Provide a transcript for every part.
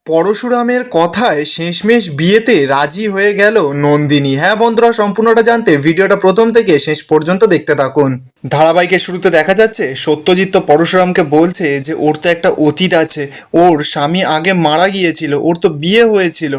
পরশুরামের কথায় শেষমেশ বিয়েতে রাজি হয়ে গেল নন্দিনী। হ্যাঁ বন্ধুরা, সম্পূর্ণটা জানতে ভিডিওটা প্রথম থেকে শেষ পর্যন্ত দেখতে থাকুন। ধারাবাহিকের শুরুতে দেখা যাচ্ছে সত্যজিৎ তো পরশুরামকে বলছে যে ওর তো একটা অতীত আছে, ওর স্বামী আগে মারা গিয়েছিল, ওর তো বিয়ে হয়েছিল।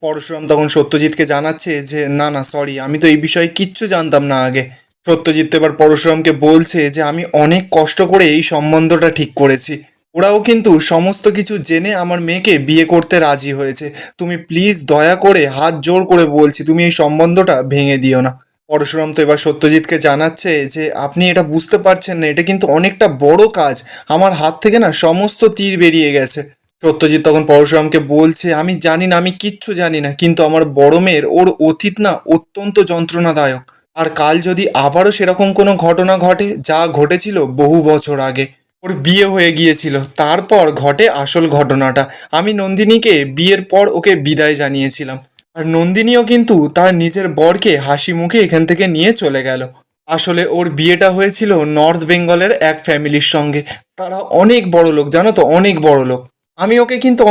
পরশুরাম তখন সত্যজিৎকে জানাচ্ছে যে না না সরি, আমি তো এই বিষয়ে কিচ্ছু জানতাম না আগে। সত্যজিৎ এবার পরশুরামকে বলছে যে আমি অনেক কষ্ট করে এই সম্বন্ধটা ঠিক করেছি, ওরাও কিন্তু সমস্ত কিছু জেনে আমার মেয়েকে বিয়ে করতে রাজি হয়েছে। তুমি প্লিজ দয়া করে হাত জোড় করে বলছি তুমি এই সম্বন্ধটা ভেঙে দিও না। পরশুরাম তো এবার সত্যজিৎকে জানাচ্ছে যে আপনি এটা বুঝতে পারছেন না, এটা কিন্তু অনেকটা বড় কাজ, আমার হাত থেকে না সমস্ত তীর বেরিয়ে গেছে। সত্যজিৎ তখন পরশুরামকে বলছে আমি জানি না, আমি কিচ্ছু জানি না, কিন্তু আমার বড় মেয়ের ওর অতীত না অত্যন্ত যন্ত্রণাদায়ক। আর কাল যদি আবারও সেরকম কোনো ঘটনা ঘটে যা ঘটেছিল বহু বছর আগে, ওর বিয়ে হয়ে গিয়েছিল, তারপর ঘটে আসল ঘটনাটা। আমি নন্দিনীকে বিয়ের পর ওকে বিদায় জানিয়েছিলাম, আর নন্দিনীও কিন্তু তার নিজের বরকে হাসি মুখে এখান থেকে নিয়ে চলে গেল। আসলে ওর বিয়েটা হয়েছিল নর্থ বেঙ্গলের এক ফ্যামিলির সঙ্গে, তারা অনেক বড় লোক, জানো তো, অনেক বড় লোক। আমি ওকে কিন্তু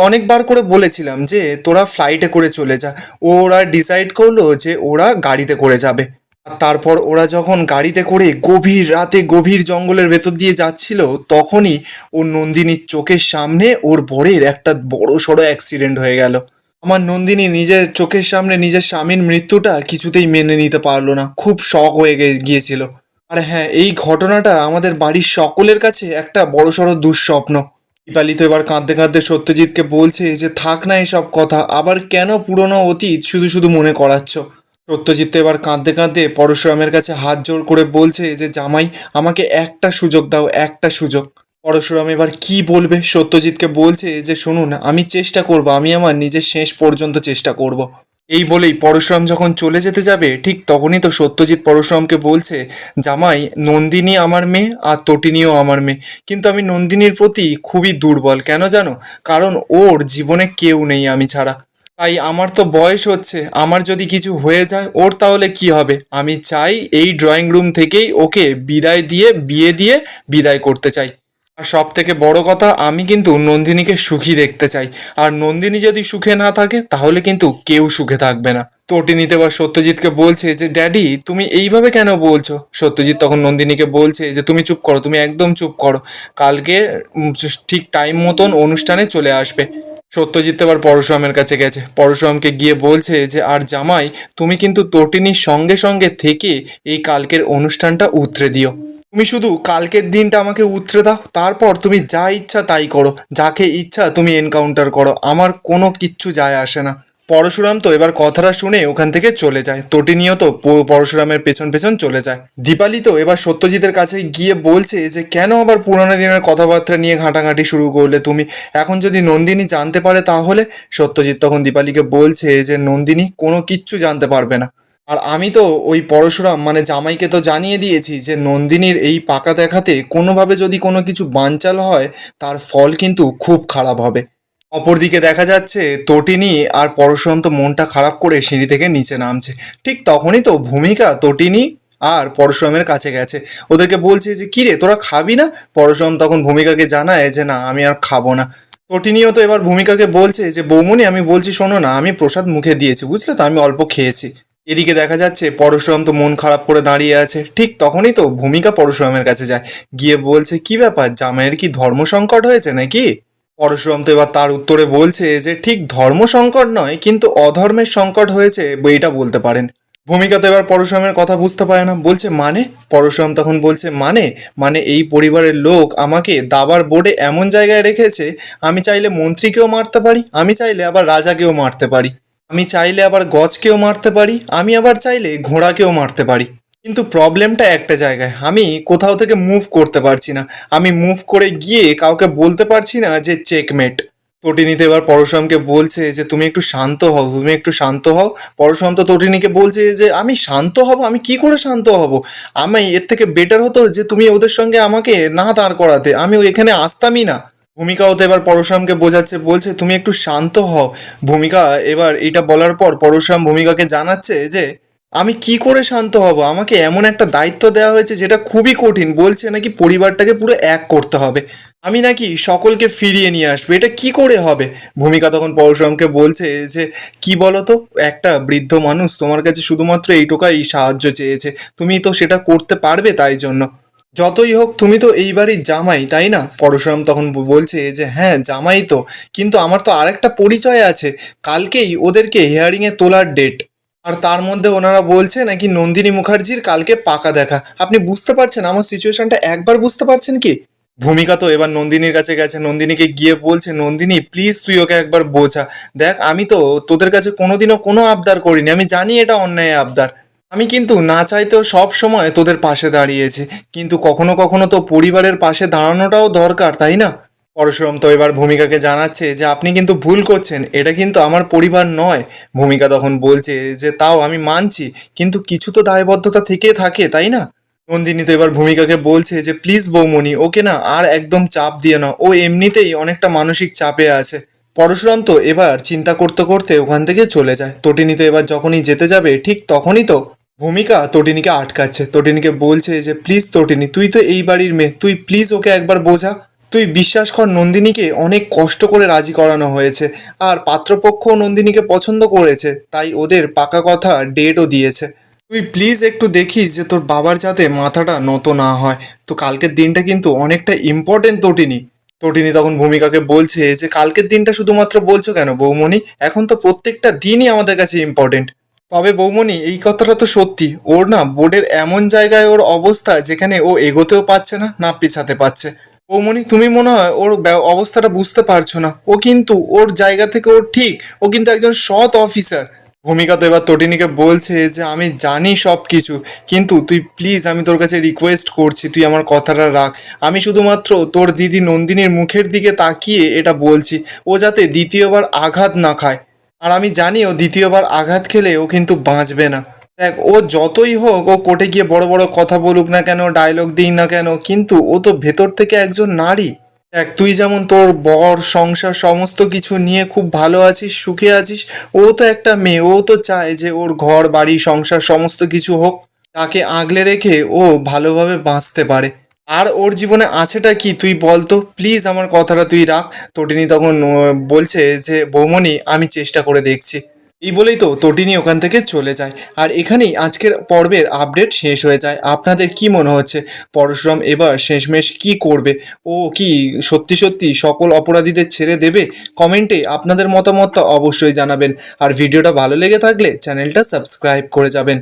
অনেকবার করে বলেছিলাম যে তোরা ফ্লাইটে করে চলে যা, ওরা ডিসাইড করলো যে ওরা গাড়িতে করে যাবে। আর তারপর ওরা যখন গাড়িতে করে গভীর রাতে গভীর জঙ্গলের ভেতর দিয়ে যাচ্ছিল, তখনই ওর নন্দিনীর চোখের সামনে ওর বরের একটা বড় সড়ো অ্যাক্সিডেন্ট হয়ে গেল। আমার নন্দিনী নিজের চোখের সামনে নিজের স্বামীর মৃত্যুটা কিছুতেই মেনে নিতে পারলো না, খুব শক হয়ে গিয়েছিল। আর হ্যাঁ, এই ঘটনাটা আমাদের বাড়ির সকলের কাছে একটা বড়সড় দুঃস্বপ্ন। দীপালি তো এবার কাঁদতে কাঁদতে সত্যজিৎকে বলছে যে থাক না এসব কথা, আবার কেন পুরনো অতীত শুধু শুধু মনে করাচ্ছ। সত্যজিৎ তো এবার কাঁদতে কাঁদতে পরশুরামের কাছে হাত জোড় করে বলছে যে জামাই, আমাকে একটা সুযোগ দাও, একটা সুযোগ। পরশুরাম এবার কি বলবে, সত্যজিৎকে বলছে যে শুনুন, আমি চেষ্টা করব, আমি আমার নিজের শেষ পর্যন্ত চেষ্টা করব। এই বলেই পরশুরাম যখন চলে যেতে যাবে, ঠিক তখনই তো সত্যজিৎ পরশুরামকে বলছে জামাই, নন্দিনী আমার মেয়ে আর তটিনীও আমার মেয়ে, কিন্তু আমি নন্দিনীর প্রতি খুবই দুর্বল, কেন জানো? কারণ ওর জীবনে কেউ নেই আমি ছাড়া। তাই আমার তো বয়স হচ্ছে, আমার যদি কিছু হয়ে যায় ওর তাহলে কি হবে? আমি চাই এই ড্রয়িং রুম থেকেই ওকে বিদায় দিয়ে বিয়ে দিয়ে বিদায় করতে চাই। আর সব থেকে বড় কথা, আমি কিন্তু নন্দিনীকে সুখী দেখতে চাই, আর নন্দিনী যদি সুখে না থাকে তাহলে কিন্তু কেউ সুখে থাকবে না। তটিনীতে এবার সত্যজিৎকে বলছে যে ড্যাডি তুমি এইভাবে কেন বলছো? সত্যজিৎ তখন নন্দিনীকে বলছে যে তুমি চুপ করো, তুমি একদম চুপ করো, কালকে ঠিক টাইম মতন অনুষ্ঠানে চলে আসবে। সত্যজিৎ এবার পরশুরামের কাছে গেছে, পরশুরামকে গিয়ে বলছে যে আর জামাই, তুমি কিন্তু তটিনীর সঙ্গে সঙ্গে থেকে এই কালকের অনুষ্ঠানটা উতরে দিও। তুমি শুধু কালকের দিনটা আমাকে উতরে দাও, তারপর তুমি যা ইচ্ছা তাই করো, যাকে ইচ্ছা তুমি এনকাউন্টার করো, আমার কোনো কিচ্ছু যায় আসে না। পরশুরাম তো এবার কথাটা শুনে ওখান থেকে চলে যায়, তটিনীও তো পরশুরামের পেছন পেছন চলে যায়। দীপালি তো এবার সত্যজিতের কাছে গিয়ে বলছে যে কেন আবার পুরোনো দিনের কথাবার্তা নিয়ে ঘাঁটাঘাঁটি শুরু করলে তুমি, এখন যদি নন্দিনী জানতে পারে তাহলে? সত্যজিৎ তখন দীপালিকে বলছে যে নন্দিনী কোনো কিচ্ছু জানতে পারবে না। আর আমি তো ওই পরশুরাম মানে জামাইকে তো জানিয়ে দিয়েছি যে নন্দিনীর এই পাকা দেখাতে কোনোভাবে যদি কোনো কিছু বানচাল হয়, তার ফল কিন্তু খুব খারাপ হবে। অপরদিকে দেখা যাচ্ছে তটিনী আর পরশুরাম তো মনটা খারাপ করে সিঁড়ি থেকে নিচে নামছে। ঠিক তখনই তো ভূমিকা তটিনী আর পরশুরামের কাছে গেছে, ওদেরকে বলছে যে কিরে তোরা খাবি না? পরশুরাম তখন ভূমিকাকে জানায় যে না, আমি আর খাবো না। তটিনীও তো এবার ভূমিকাকে বলছে যে বৌমনি, আমি বলছি শোনো না, আমি প্রসাদ মুখে দিয়েছি বুঝলে তো, আমি অল্প খেয়েছি। এদিকে দেখা যাচ্ছে পরশুরাম তো মন খারাপ করে দাঁড়িয়ে আছে, ঠিক তখনই তো ভূমিকা পরশুরামের কাছে যায়, গিয়ে বলছে কি ব্যাপার, জামাইয়ের কি ধর্ম সংকট হয়েছে নাকি? পরশুরাম তো এবার তার উত্তরে বলছে যে ঠিক ধর্ম সংকট নয়, কিন্তু অধর্মের সংকট হয়েছে এটা বলতে পারেন। ভূমিকা তো এবার পরশুরামের কথা বুঝতে পারে না, বলছে মানে? পরশুরাম তখন বলছে মানে, মানে এই পরিবারের লোক আমাকে দাবার বোর্ডে এমন জায়গায় রেখেছে, আমি চাইলে মন্ত্রীকেও মারতে পারি, আমি চাইলে আবার রাজাকেও মারতে পারি, আমি চাইলে আবার গজকেও মারতে পারি, আমি আবার চাইলে ঘোড়াকেও মারতে পারি। কিন্তু প্রবলেমটা একটা জায়গায়, আমি কোথাও থেকে মুভ করতে পারছি না, আমি মুভ করে গিয়ে কাউকে বলতে পারছি না যে চেকমেট। তটিনীতে এবার পরশুরামকে বলছে যে তুমি একটু শান্ত হও, তুমি একটু শান্ত হও। পরশুরাম তো তটিনীকে বলছে যে আমি শান্ত হব, আমি কি করে শান্ত হব? আমি এর থেকে বেটার হতো যে তুমি ওদের সঙ্গে আমাকে না দাঁড় করাতে, আমি এখানে আসতামই না। ভূমিকাও তো এবার পরশুরামকে বোঝাচ্ছে, বলছে তুমি একটু শান্ত হও। ভূমিকা এবার এটা বলার পর পরশুরাম ভূমিকাকে জানাচ্ছে যে আমি কি করে শান্ত হব? আমাকে এমন একটা দায়িত্ব দেওয়া হয়েছে যেটা খুবই কঠিন, বলছে নাকি পরিবারটাকে পুরো এক করতে হবে, আমি নাকি সকলকে ফিরিয়ে নিয়ে আসবো, এটা কি করে হবে? ভূমিকা তখন পরশুরামকে বলছে যে কি বলো তো, একটা বৃদ্ধ মানুষ তোমার কাছে শুধুমাত্র এইটুকাই সাহায্য চেয়েছে, তুমি তো সেটা করতে পারবে, তাই জন্য যতই হোক তুমি তো এই বাড়ির জামাই, তাই না? পরশুরাম তখন বলছে যে হ্যাঁ জামাই তো, কিন্তু আমার তো আরেকটা পরিচয় আছে, কালকেই ওদেরকে হিয়ারিংয়ে তোলার ডেট, আর তার মধ্যে ওনারা বলছে নাকি নন্দিনী মুখার্জির কালকে পাকা দেখা। আপনি বুঝতে পারছেন আমার সিচুয়েশনটা? একবার বুঝতে পারছেন কি? ভূমিকা তো এবার নন্দিনীর কাছে গেছে, নন্দিনীকে গিয়ে বলছে নন্দিনী প্লিজ তুই ওকে একবার বোঝা, দেখ আমি তো তোদের কাছে কোনোদিনও কোনো আবদার করিনি, আমি জানি এটা অন্যায় আবদার, আমি কিন্তু না চাইতেও সব সময় তোদের পাশে দাঁড়িয়েছি, কিন্তু কখনো কখনো তো পরিবারের পাশে দাঁড়ানোটাও দরকার, তাই না? পরশুরাম তো এবার ভূমিকাকে জানাচ্ছে যে আপনি কিন্তু ভুল করছেন, এটা কিন্তু আমার পরিবার নয়। ভূমিকা তখন বলছে যে তাও আমি মানছি, কিন্তু কিছু তো দায়বদ্ধতা থেকে থাকে, তাই না? নন্দিনী তো এবার ভূমিকাকে বলছে যে প্লিজ বৌমনি, ওকে না আর একদম চাপ দিয়ে না, ও এমনিতেই অনেকটা মানসিক চাপে আছে। পরশুরাম তো এবার চিন্তা করতে করতে ওখান থেকে চলে যায়। তটিনী তো এবার যখনই যেতে যাবে ঠিক তখনই তো ভূমিকা তটিনীকে আটকাচ্ছে, তটিনীকে বলছে যে প্লিজ তটিনী, তুই তো এই বাড়ির মেয়ে, তুই প্লিজ ওকে একবার বোঝা, তুই বিশ্বাস কর নন্দিনীকে অনেক কষ্ট করে রাজি করানো হয়েছে, আর পাত্রপক্ষ নন্দিনীকে পছন্দ করেছে, তাই ওদের পাকা কথা ডেটও দিয়েছে, তুই প্লিজ একটু দেখিস যে তোর বাবার যাতে মাথাটা নত না হয়, তো কালকের দিনটা কিন্তু অনেকটা ইম্পর্টেন্ট তটিনী। তটিনী তখন ভূমিকাকে বলছে যে কালকের দিনটা শুধুমাত্র বলছো কেন বৌমণি, এখন তো প্রত্যেকটা দিনই আমাদের কাছে ইম্পর্টেন্ট। তবে বৌমণি এই কথাটা তো সত্যি, ওর না বোর্ডের এমন জায়গায় ওর অবস্থা যেখানে ও এগোতেও পারছে না, না পিছাতে পারছে। বৌমণি তুমি মনে হয় ওর অবস্থাটা বুঝতে পারছো না, ও কিন্তু ওর জায়গা থেকে ও ঠিক, ও কিন্তু একজন সৎ অফিসার। ভূমিকা তো এবার তটিনীকে বলছে যে আমি জানি সব কিছু, কিন্তু তুই প্লিজ, আমি তোর কাছে রিকোয়েস্ট করছি তুই আমার কথাটা রাখ, আমি শুধুমাত্র তোর দিদি নন্দিনীর মুখের দিকে তাকিয়ে এটা বলছি, ও যাতে দ্বিতীয়বার আঘাত না খায়, আর আমি জানি ও দ্বিতীয়বার আঘাত খেলে ও কিন্তু বাঁচবে না। দেখ ও যতই হোক, ও কোর্টে গিয়ে বড় বড় কথা বলুক না কেন, ডায়লগ দিই না কেন, কিন্তু ও তো ভেতর থেকে একজন নারী। দেখ তুই যেমন তোর বর সংসার সমস্ত কিছু নিয়ে খুব ভালো আছিস, সুখে আছিস, ও তো একটা মেয়ে, ও তো চায় যে ওর ঘর বাড়ি সংসার সমস্ত কিছু হোক, তাকে আগলে রেখে ও ভালোভাবে বাঁচতে পারে। আর ওর জীবনে আছেটা কি তুই বল তো, প্লিজ আমার কথাটা তুই রাখ। তটিনী তখন বলছে যে বৌমনি আমি চেষ্টা করে দেখছি, এই বলেই তো তটিনী ওখান থেকে চলে যায়। আর এখানেই আজকের পর্বের আপডেট শেষ হয়ে যায়। আপনাদের কি মনে হচ্ছে পরশুরাম এবার শেষমেশ কি করবে? ও কি সত্যি সত্যি সকল অপরাধীদের ছেড়ে দেবে? কমেন্টে আপনাদের মতামতটা অবশ্যই জানাবেন, আর ভিডিওটা ভালো লেগে থাকলে চ্যানেলটা সাবস্ক্রাইব করে যাবেন।